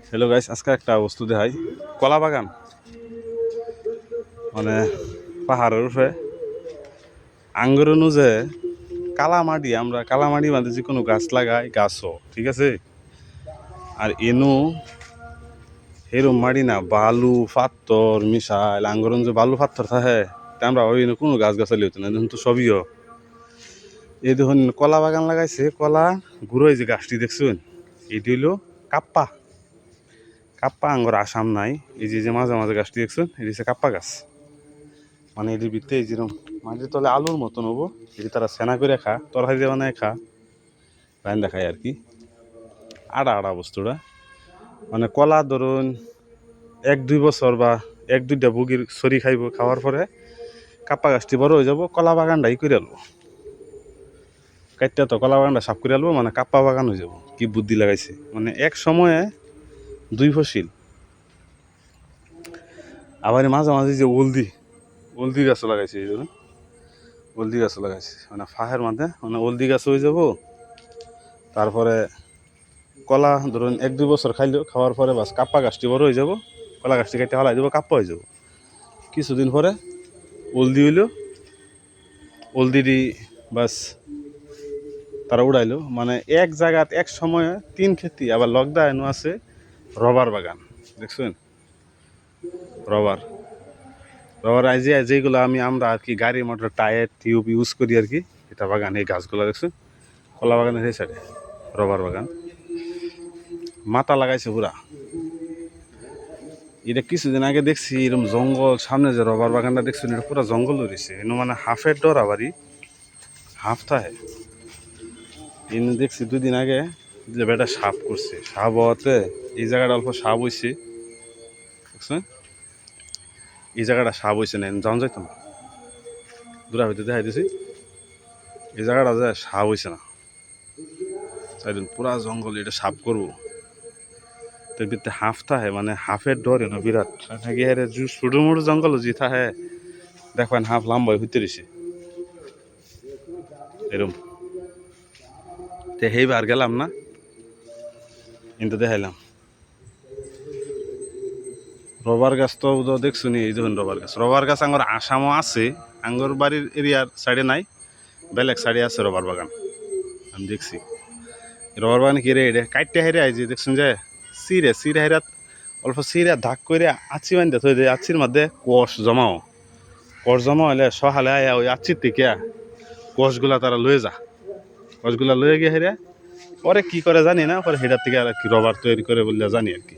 Hello guys, আজকে একটা বস্তু দেখাই। কলা বাগান মানে পাহাড়ের উপরে আঙ্গুর অনুযায়ী কালামাটি, আমরা কালামাটি মানে যে কোনো গাছ লাগাই, গাছও ঠিক আছে। আর এনু এরম মাটি না, বালু পাথর মিশাইল আঙ্গুর যে বালু পাথর থাকে, আমরা ওই কোনো গাছ গাছালি হতো না, দেখুন তো সবইও। এই দেখুন কলা বাগান লাগাইছে, কলা ঘুরোয় যে গাছটি দেখছেন, এটি হইল কাপ্পা। কাপ্পা আঙ্গুর আসাম নাই, এই যে মাঝে মাঝে গাছটি দেখছেন, এটি হচ্ছে কাপ্পা গাছ। মানে এটির ভিতরে এই যেরকম মাটির তলে আলুর মতন হবো, এটি তারা সেনা করে খা, তরকারি দিয়ে বানায় খা, রান দেখায় আর কি। আড়া আড়া বস্তুটা মানে কলা ধরুন 1-2 বছর বা 1-2টা বুগির সরি খাইব, খাওয়ার পরে কাপ্পা গাছটি বড় হয়ে যাব, কলা বাগানটাই করে আলবো, কাটতে তো কলা বাগানটা সাফ করে আলবো, মানে কাপ্পা বাগান হয়ে যাব। কি বুদ্ধি লাগাইছে, মানে এক সময়ে 2 ফসিল। আবার মাঝে মাঝে যে ওলদি গাছও লাগাইছে, এই ধরুন ওলদি গাছও লাগাইছে, মানে ফাহের মধ্যে মানে ওলদি গাছ হয়ে যাব। তারপরে কলা ধরুন 1-2 বছর খাইলেও, খাওয়ার পরে বাস কাপ্পা গাছটি বড় হয়ে যাব, কলা গাছটি কেটে হালাই দেবো, কাপ্পা হয়ে যাব। কিছুদিন পরে ওলদি হইল, ওলদিটি বাস তারা উড়াইলো। মানে এক জায়গাত এক সময়ে 3 ক্ষেত্রে। আবার লগদা এনো আছে রবার বাগান, দেখছেন রবার রবার যেগুলো আমরা আর কি গাড়ি মোটর টায়ার টিউব ইউজ করি আর কি, এটা বাগান, এই গাছগুলো দেখছেন কলা বাগানের সেই সাইডে রবার বাগান। মাথা লাগাইছে পুরা। এটা কিছুদিন আগে দেখছি এরকম জঙ্গল, সামনে যে রবার বাগানটা দেখছেন, এটা পুরো জঙ্গল রয়েছে এনে, মানে হাফের ডর আবারই হাফ থাকে। এনে দেখছি 2 দিন আগে যে বেটা সাপ করছে, সাপ হওয়াতে এই জায়গাটা অল্প সাপ হয়েছে, বুঝছেন এই জায়গাটা সাপ হয়েছে না, যাওয়া যাইত না, দূরা হইতে দেখাই দিছি এই জায়গাটা যায় সাপ হয়েছে না, চাইদিন পুরা জঙ্গল, এটা সাপ করবো। তো ভিতরে হাফ থাকে, মানে হাফের ডরে না বিরাট থাকি, হ্যাঁ ছোটো মোটো জঙ্গল যে থাকে দেখবেন হাফ লম্বা হইতে রয়েছে এরম। তো সেইবার গেলাম না, কিন্তু দেখাইলাম রবার গাছ তো দেখছো নি, এই দেখুন রবার গাছ আঙ্গুর আসামও আছে, আঙ্গুর বাড়ির এরিয়ার সাইডে নাই, বেলেগ সাইডে আছে রবার বাগান। আমি দেখছি রবার বাগানে কি রে, এটা কাইটটা হেরে আইজি দেখছেন যে সিরে হেরাত অল্প সিরে ধাক করে আচি বান্ধে থই দিয়ে, আচির মধ্যে কষ জমা হলে সহালে আয়া ওই আচির থেকে কষগুলা তারা লয়ে যা, কষগুলা লয়ে গিয়ে হেরে পরে কি করে জানি না, পরে হেরার থেকে আর কি রবার তৈরি করে বললে জানি আর কি।